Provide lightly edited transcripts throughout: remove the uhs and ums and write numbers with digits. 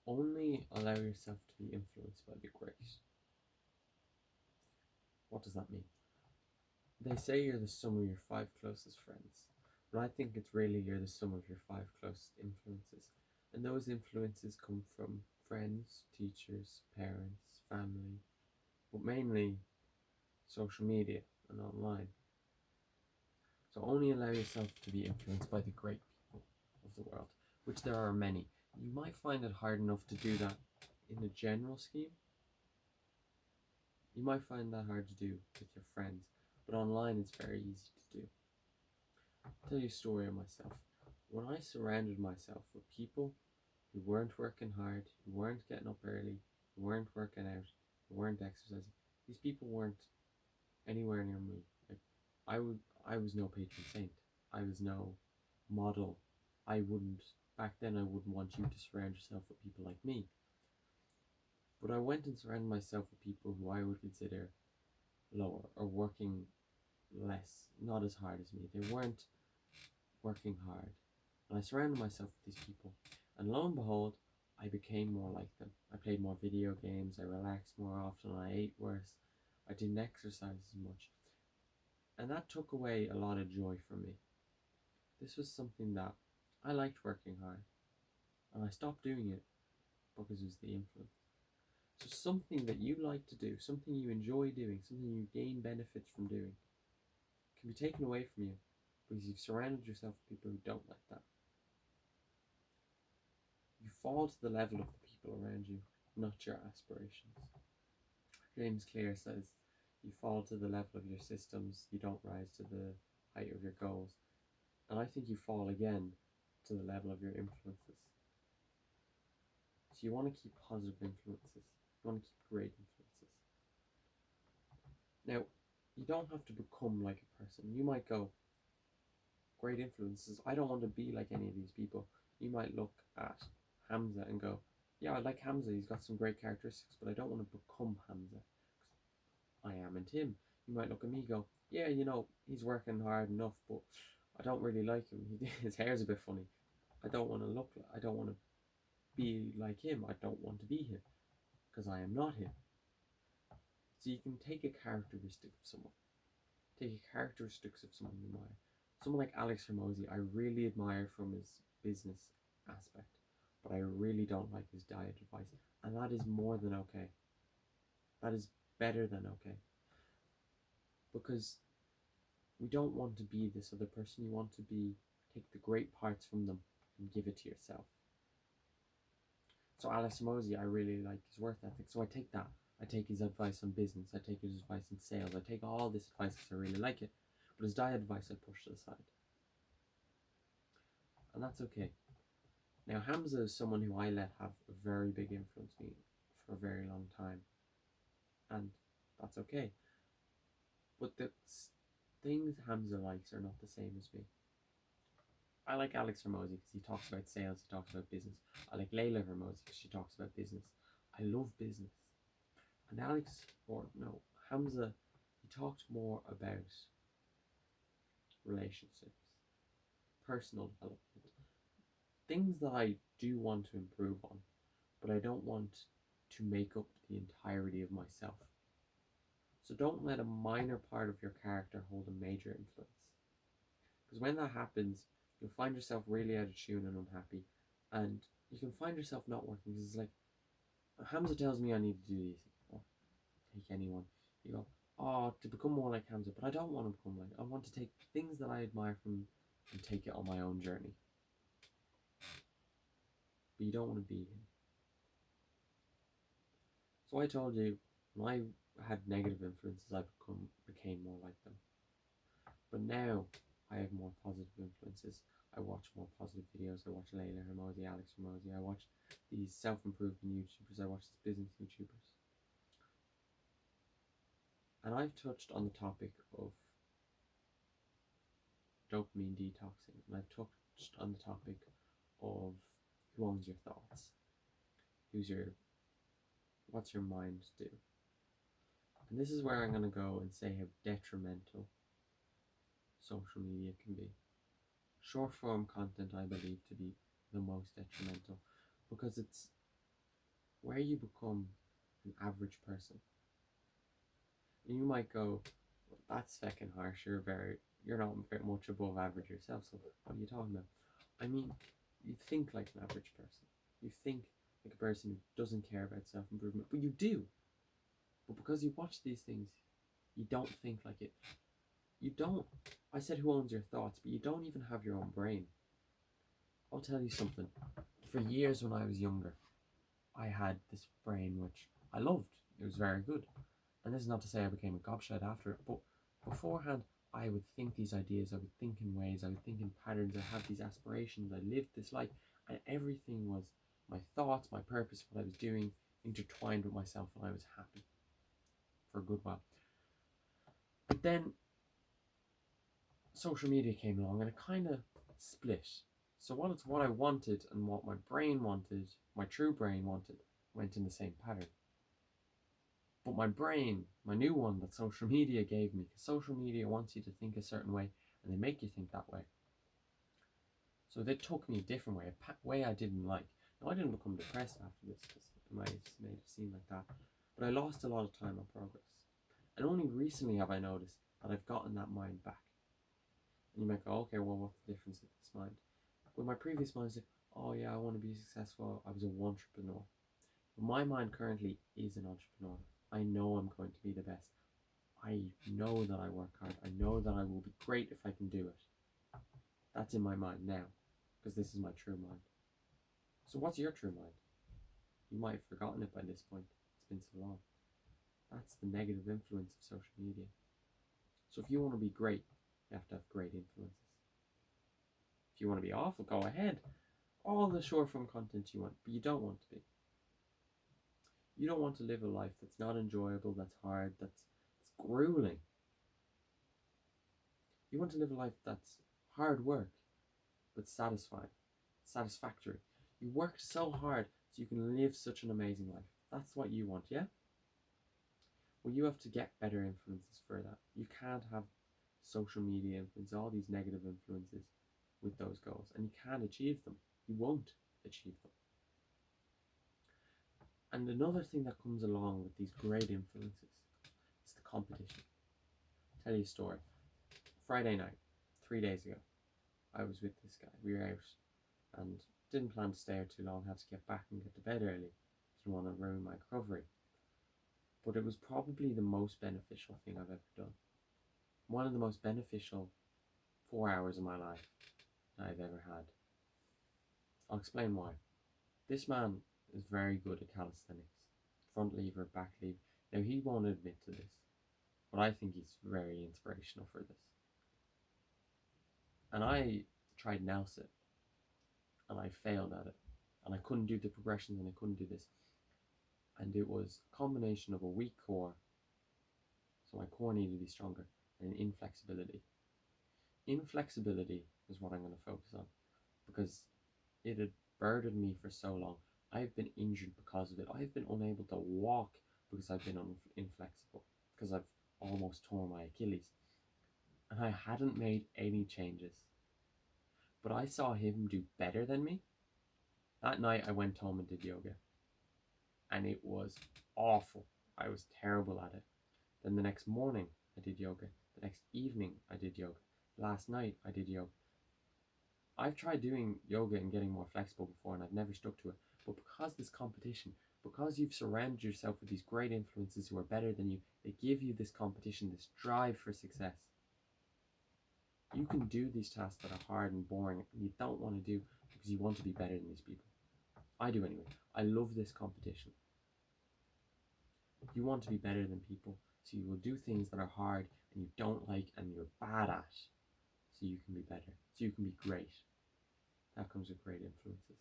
Only allow yourself to be influenced by the great. What does that mean? They say you're the sum of your five closest friends, but I think it's really you're the sum of your five closest influences. And those influences come from friends, teachers, parents, family, but mainly social media and online. So only allow yourself to be influenced by the great people of the world, which there are many. You might find it hard enough to do that in a general scheme. You might find that hard to do with your friends, but online it's very easy to do. I'll tell you a story of myself. When I surrounded myself with people who weren't working hard, who weren't getting up early, who weren't working out, who weren't exercising, these people weren't anywhere near me. Like I was no patron saint. I was no model. I wouldn't back then I wouldn't want you to surround yourself with people like me. But I went and surrounded myself with people who I would consider lower or working less, not as hard as me. They weren't working hard. And I surrounded myself with these people. And lo and behold, I became more like them. I played more video games, I relaxed more often, I ate worse, I didn't exercise as much. And that took away a lot of joy from me. This was something that I liked working hard, and I stopped doing it because it was the influence. So something that you like to do, something you enjoy doing, something you gain benefits from doing, can be taken away from you because you've surrounded yourself with people who don't like that. You fall to the level of the people around you, not your aspirations. James Clear says, you fall to the level of your systems, you don't rise to the height of your goals. And I think you fall again to the level of your influences. So you want to keep positive influences. You want to keep great influences. Now, you don't have to become like a person. You might go, great influences. I don't want to be like any of these people. You might look at Hamza and go, yeah, I like Hamza. He's got some great characteristics, but I don't want to become Hamza. I amn't him. You might look at me and go, yeah, he's working hard enough, but I don't really like him. His hair's a bit funny. I don't want to be like him. I don't want to be him because I am not him. So you can take a characteristic of someone, take a characteristics of someone you admire. Someone like Alex Hermosi, I really admire from his business aspect, but I really don't like his diet advice, and that is more than okay. That is better than okay, because we don't want to be this other person. You want to be take the great parts from them and give it to yourself. So Alex Hermosi, I really like his work ethic, so I take that. I take his advice on business. I take his advice in sales. I take all this advice because I really like it. But his diet advice I push to the side. And that's okay. Now, Hamza is someone who I let have a very big influence on me for a very long time. And that's okay. But the things Hamza likes are not the same as me. I like Alex Hermosi because he talks about sales, he talks about business. I like Layla Hermosi because she talks about business. I love business. And Hamza, he talked more about relationships, personal development, things that I do want to improve on, but I don't want to make up the entirety of myself. So don't let a minor part of your character hold a major influence. Because when that happens, you'll find yourself really out of tune and unhappy, and you can find yourself not working because it's like, Hamza tells me I need to do these, or take anyone. You go, oh, to become more like Hamza, but I don't want to become like. I want to take things that I admire from and take it on my own journey. But you don't want to be him. So I told you, when I had negative influences, I became more like them. But now I have more positive influences. I watch more positive videos. I watch Layla Hermosi, Alex Hermosi. I watch these self-improvement YouTubers. I watch these business YouTubers. And I've touched on the topic of dopamine detoxing, and I've touched on the topic of who owns your thoughts, what's your mind do. And this is where I'm going to go and say how detrimental social media can be. Short form content I believe to be the most detrimental because it's where you become an average person. And you might go, well, that's fucking harsh. You're not very much above average yourself. So what are you talking about? I mean, you think like an average person. You think like a person who doesn't care about self improvement, but you do. But because you watch these things, you don't think like it. You don't. I said who owns your thoughts, but you don't even have your own brain. I'll tell you something. For years when I was younger, I had this brain which I loved. It was very good. And this is not to say I became a gobshite after it, but beforehand, I would think these ideas, I would think in ways, I would think in patterns, I have these aspirations, I lived this life, and everything was my thoughts, my purpose, what I was doing, intertwined with myself, and I was happy for a good while. But then social media came along and it kind of split. So what I wanted and what my brain wanted, my true brain wanted, went in the same pattern. But my brain, my new one that social media gave me, because social media wants you to think a certain way and they make you think that way. So they took me a different way, a way I didn't like. Now, I didn't become depressed after this, because it might have seemed like that, but I lost a lot of time on progress. And only recently have I noticed that I've gotten that mind back. And you might go, okay, well, what's the difference with this mind? With my previous mind, I said, oh yeah, I want to be successful. I was an entrepreneur. But my mind currently is an entrepreneur. I know I'm going to be the best. I know that I work hard. I know that I will be great if I can do it. That's in my mind now, because this is my true mind. So what's your true mind? You might have forgotten it by this point. It's been so long. That's the negative influence of social media. So if you want to be great, you have to have great influences. If you want to be awful, go ahead. All the short form content you want, but you don't want to be. You don't want to live a life that's not enjoyable, that's hard, that's grueling. You want to live a life that's hard work, but satisfactory. You worked so hard so you can live such an amazing life. That's what you want, yeah? Well, you have to get better influences for that. You can't have social media influence, all these negative influences with those goals, and you can't achieve them. You won't achieve them. And another thing that comes along with these great influences is the competition. I'll tell you a story. Friday night, 3 days ago, I was with this guy. We were out and didn't plan to stay there too long, had to get back and get to bed early. Didn't want to ruin my recovery. But it was probably the most beneficial thing I've ever done. One of the most beneficial 4 hours of my life I've ever had. I'll explain why. This man is very good at calisthenics. Front lever, back lever. Now he won't admit to this, but I think he's very inspirational for this. And I tried Nelson, and I failed at it. And I couldn't do the progressions, and I couldn't do this. And it was a combination of a weak core, so my core needed to be stronger, and inflexibility. Inflexibility is what I'm going to focus on, because it had burdened me for so long. I've been injured because of it. I've been unable to walk because I've been inflexible, because I've almost torn my Achilles. And I hadn't made any changes. But I saw him do better than me. That night I went home and did yoga. And it was awful. I was terrible at it. Then the next morning I did yoga. The next evening I did yoga. Last night I did yoga. I've tried doing yoga and getting more flexible before, and I've never stuck to it. But because this competition, because you've surrounded yourself with these great influences who are better than you, they give you this competition, this drive for success. You can do these tasks that are hard and boring and you don't want to do because you want to be better than these people. I do anyway. I love this competition. You want to be better than people, so you will do things that are hard and you don't like and you're bad at, so you can be better, so you can be great. That comes with great influences.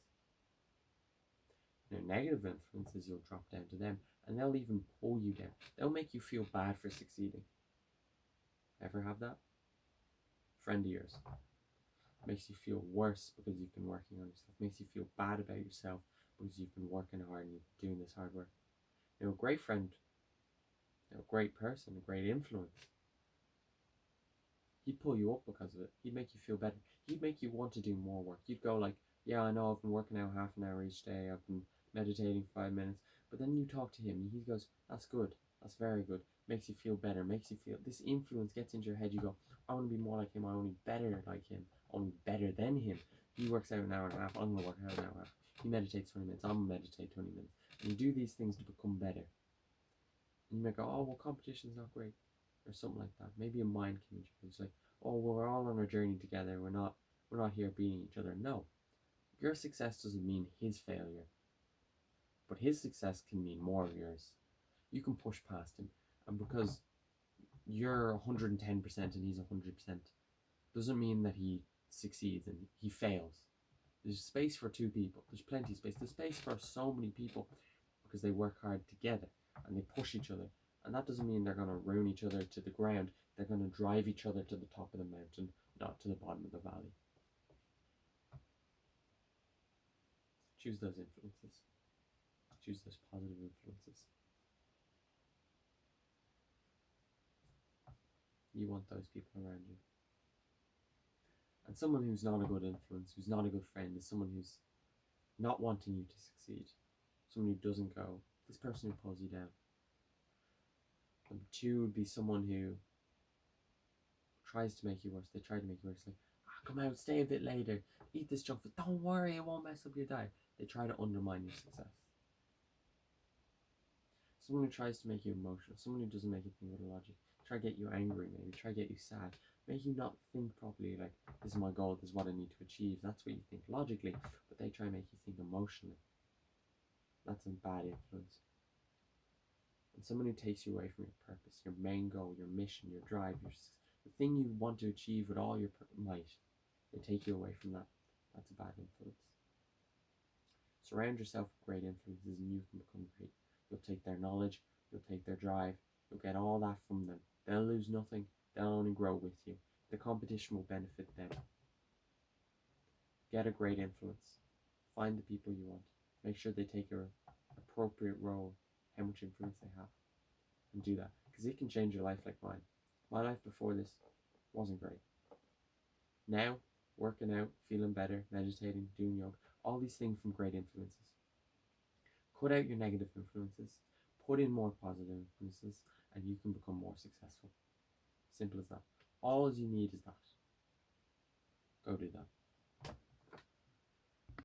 Now, negative influences, you'll drop down to them and they'll even pull you down. They'll make you feel bad for succeeding. Ever have that? Friend of yours makes you feel worse because you've been working on yourself, makes you feel bad about yourself because you've been working hard and you've been doing this hard work. Now, a great friend, a great person, a great influence, he'd pull you up because of it. He'd make you feel better. He'd make you want to do more work. You'd go like, yeah, I know I've been working out half an hour each day. I've been meditating 5 minutes. But then you talk to him and he goes, that's good, that's very good, makes you feel better, makes you feel, this influence gets into your head. You go, I want to be more like him, I want to be better like him, I want to be better than him. He works out an hour and a half, I'm going to work out an hour and a half. He meditates 20 minutes, I'm going to meditate 20 minutes. And you do these things to become better. And you might go, oh, well, competition's not great, or something like that. Maybe a mind can introduce, like, oh, well, we're all on our journey together, we're not here beating each other. No, your success doesn't mean his failure, but his success can mean more of yours. You can push past him, and because you're 110% and he's 100%, doesn't mean that he succeeds and he fails. There's space for two people. There's plenty of space. There's space for so many people because they work hard together and they push each other. And that doesn't mean they're going to ruin each other to the ground. They're going to drive each other to the top of the mountain, not to the bottom of the valley. Choose those influences. Choose those positive influences. You want those people around you. And someone who's not a good influence, who's not a good friend, is someone who's not wanting you to succeed. Someone who doesn't go, this person who pulls you down. Number two would be someone who tries to make you worse. They try to make you worse. Like, come out, stay a bit later, eat this junk food. Don't worry, it won't mess up your diet. They try to undermine your success. Someone who tries to make you emotional. Someone who doesn't make you think with logic. Try to get you angry, maybe. Try to get you sad. Make you not think properly, like, this is my goal, this is what I need to achieve. That's what you think logically, but they try to make you think emotionally. That's a bad influence. And someone who takes you away from your purpose, your main goal, your mission, your drive, the thing you want to achieve with all your might. They take you away from that. That's a bad influence. Surround yourself with great influences and you can become great. You'll take their knowledge, you'll take their drive, you'll get all that from them. They'll lose nothing, they'll only grow with you. The competition will benefit them. Get a great influence. Find the people you want. Make sure they take your appropriate role, how much influence they have, and do that. Because it can change your life like mine. My life before this wasn't great. Now, working out, feeling better, meditating, doing yoga, all these things from great influences. Cut out your negative influences, put in more positive influences, and you can become more successful. Simple as that. All you need is that. Go do that.